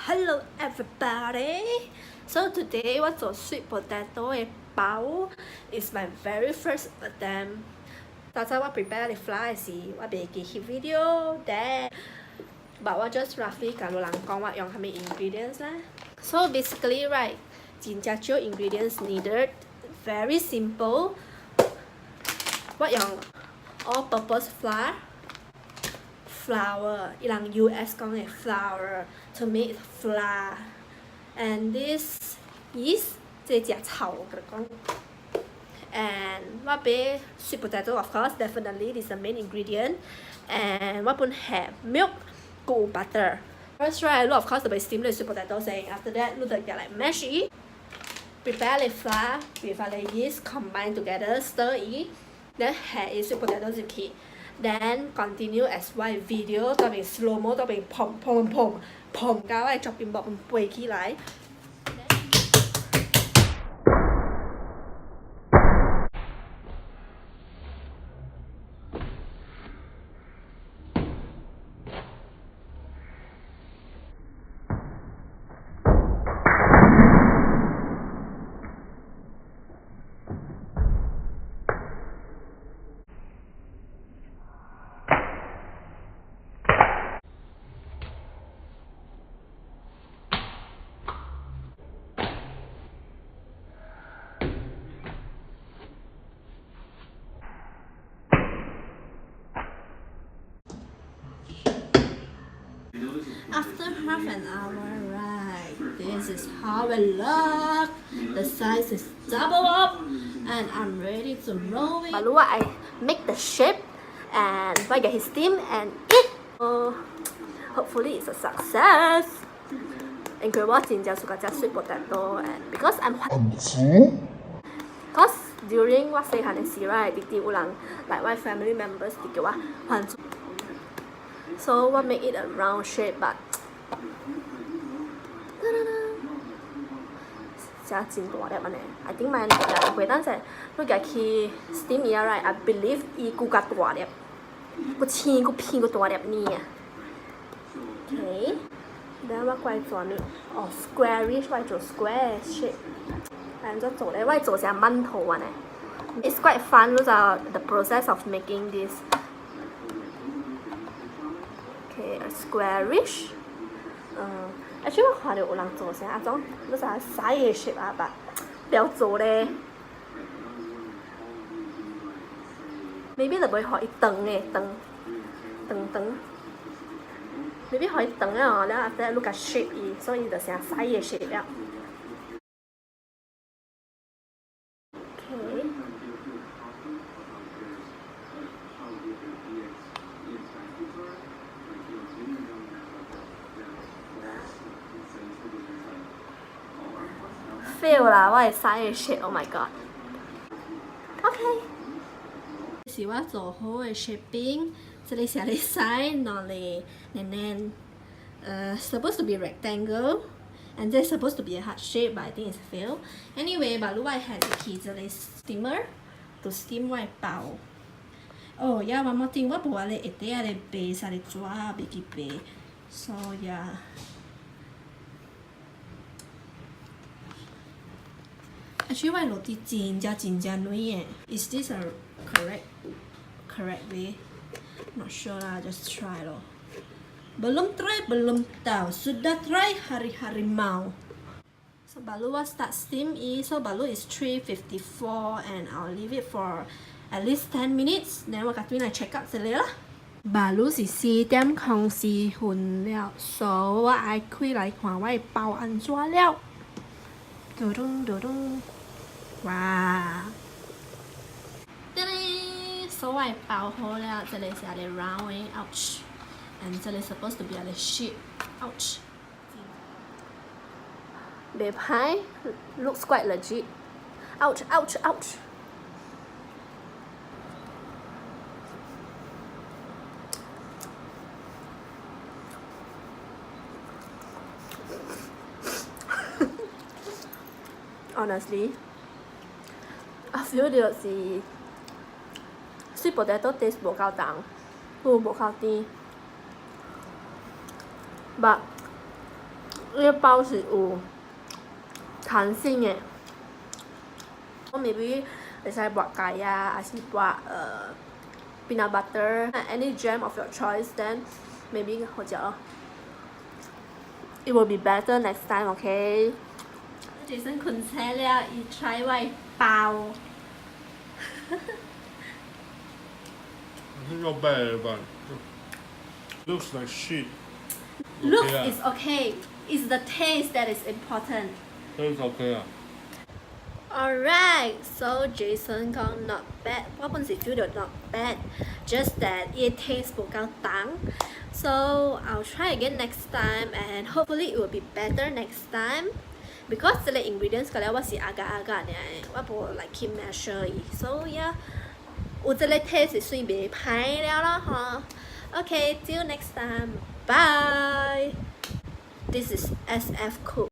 Hello everybody! So today 我做 sweet potato 的包 is my very first attempt. 早早我 prepare 的 flour 時，我未記翕 video then but 我 just roughly 甲老人講我用蝦米 ingredients 啦。So basically right, 真正少 ingredients needed, very simple. 我用 all-purpose flour, 伊人 US 講嘅 flour to make flour, and this yeast 即係隻草佢講。And 我俾 sweet potato, of course, definitely this is the main ingredient. And 我本 have milk, good butter. First right, of course 就俾 steam the sweet potato 先。After that, 你就嚟 mash it. Prepare the flour with the yeast, combine together, stir it. Then add the sweet potato 入去。Then continue as one video 當邊 slow mo 當邊砰砰砰砰到我 chopping board 飛起來。After half an hour, right, this is how it look. The size is double up, and I'm ready to roll it. But I make the shape, and I get his steam and eat. Hopefully it's a success. And 我真正suka 食 sweet potato, and because because during 我細漢嘅時 right，直直有人 like my family members 直叫我還。So what make it a round shape, but 真真大粒安尼。I think my 回當時你家去 steam 伊 right, I believe 伊更加大粒，佫青佫片佫大粒呢。Okay, then 我怪做咩？哦 ，squarish 我做 square shape。咁就做咧，我做成饅頭安尼。It's quite fun, the process of making this. Okay, a squarish. Actually 我看到有人做成種，你啥細嘅 shape 啊，但不要做咧。Maybe 就會可以長嘅長。Maybe 可以長啊，然後 after that 你個 shape 伊，所以就成細嘅 shape 了。Okay. Fail 啦，我係嘥嘅 shit， Oh my god。Okay。是我做好嘅 shaping，這裡寫你 size， 攞嚟supposed to be rectangle， and this supposed to be a heart shape， but I think it's fail. Anyway， but 我係去這裡 steamer to steam 我嘅包。Oh yeah, one more thing， 我無咧一啲啊咧背曬咧抓，未記背 ，so yeah。Actually, 我落啲真正軟嘅。Is this a correct way? Not sure lah, just try咯。Belum try belum tahu, sudah try hari-hari mau. So baru I start steam so baru is 3:54 and I'll leave it for at least 10 minutes. Then 我甲對嚟 check up 一下啦。baru 是4點04分了 ，so 我愛開來看我嘅包安怎了。嘟咚嘟咚。哇！叮哩，所謂包好了，這裡是我哋 round 嘅 ouch， and 這裡 supposed to be 我哋 shape ouch。袂歹 ，looks quite legit。ouch ouch ouch。Honestly, I feel 到是 sweet potato taste 無夠重，無夠甜。But 呢個包是有彈性嘅。我 maybe 會使抹雞啊，還是抹peanut butter, any jam of your choice. Then maybe 或者 it will be better next time. Okay. Jason 困醒了，伊 try 我包。I think not bad, but looks like shit. Looks is okay. It's the taste that is important. Taste okay 啊。Alright, so Jason 講 not bad. 我本時 feel 到 not bad, just that it tastes 唔夠重。So I'll try again next time, and hopefully it will be better next time. Because 這個 ingredients 個咧我是阿呢，我冇 like keep measure 伊。So yeah. 有這個 taste 算袂歹了咯吼。Okay, till next time. Bye. This is SF Cook.